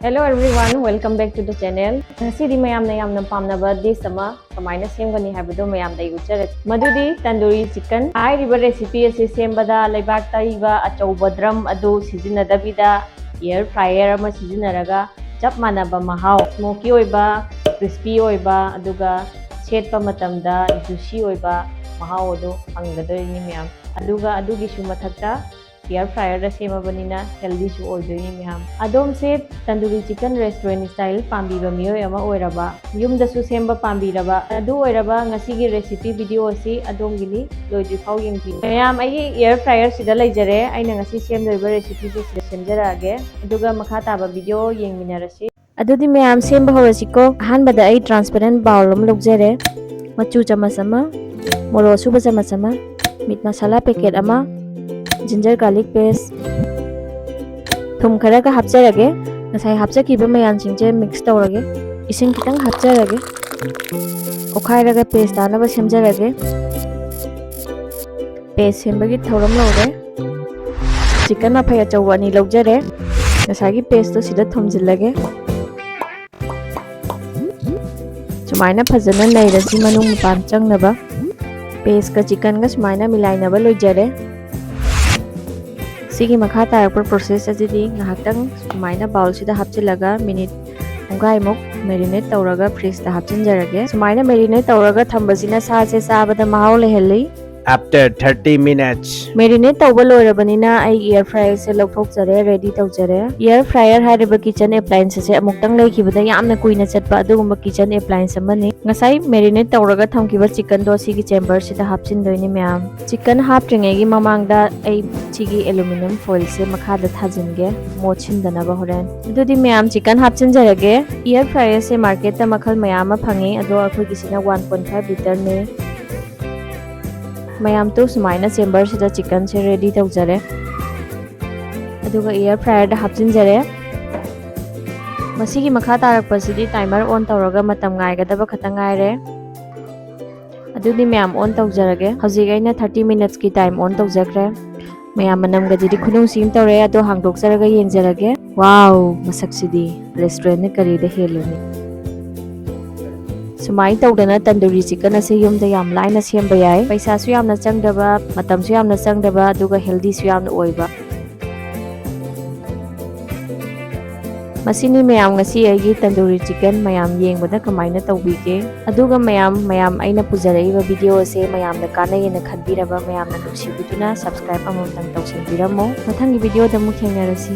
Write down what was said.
Hello everyone, welcome back to the channel. Ngasi di mayamna pamnaba dish ama kamaina semgani haibado mayamda uchere. Madudi tandoori chicken. Ai riba recipe ase sembada leibak taiba achauba drum adu sizinadabida air fryer ama sizinaraga chap manaba mahau smoky oiba crispy oiba aduga setpa matamda juicy oiba mahau adu anggadoi ni mayam. Aduga adugi su mathakta air fryer da sema banina healthy su oidoi miham adom se tandoori chicken restaurant style pambi ba miyo ama oiraba yum da su semba pambi raba adu oiraba ngasi gi recipe video asi adom gili loidi phau yengbi mayam ai air fryer sida laijare aina ngasi semdoiba recipe se semjarage aduga makha taba video yengminarasi adudi mayam semba horasiko hanbada ai transparent bowl am logjare machu chamas ama moro suba chamas ama meat masala packet ama ginger garlic paste thum khara ka hapjarage nasai hapjakiba mayan singje mix tawrage ising kitang hapjarage okhairaga paste danaba semjarage paste sembagi thoram lore chicken na phaya chawani logjare nasai gi paste to sida thumjilage sumaina phajana nairasi manung mapan changnaba paste ka chicken ga sumaina milainaba loijare सिगी मखा तारपर process अजिदी ngahakang sumaina bowl sida hapchilaga minute ungai mok marinate tawraga freeze da hapchinjarage sumaina marinate tawraga thambasina sa se sabada mahau leheli after 30 minutes marinate tawba loirabanina ai air fryer se lokthokjare ready tawjare air fryer hariba kitchen appliance se amuktang lekhibada yamna kuina chatba adugumba kitchen appliance amani ngasai marinate tawraga thamkiba chicken do sigi chamber sida hapchindoini myam chicken haptringai gi mamangda ai chigi aluminum foil se makhada thajinge mochindanaba horen adudi myam chicken hapchinjarage air fryer se market ta makhal mayam phangi ado akhoi gisina 1.5 liter ne mayam to sumaina chamber sida chicken se ready tawjare aduga air fryer da hapchinjare masigi makha tarakpasidi timer on tawraga matam ngaigadaba khatangaire adudi mayam on tawjarage hauji aina 30 minutes ki time on tawjakre mayam manam gajidi khunung sim tawre ado hangdoksaraga yengjarage wow masaksidi restaurant ne kari da heluni sumai tawdana tandoori chicken ase yumda yam laina semba yai paisa su yamna changdaba matam su yamna changdaba aduga healthy su yamna oiba masini mayam ngasi agi tandoori chicken mayam yengbada kamaina tawbige aduga mayam aina pujaraiba video ase mayam na kanai na khanbiraba mayam na nusibuduna subscribe amam tang tawsinbiramo mathangi video da mu thengnarasi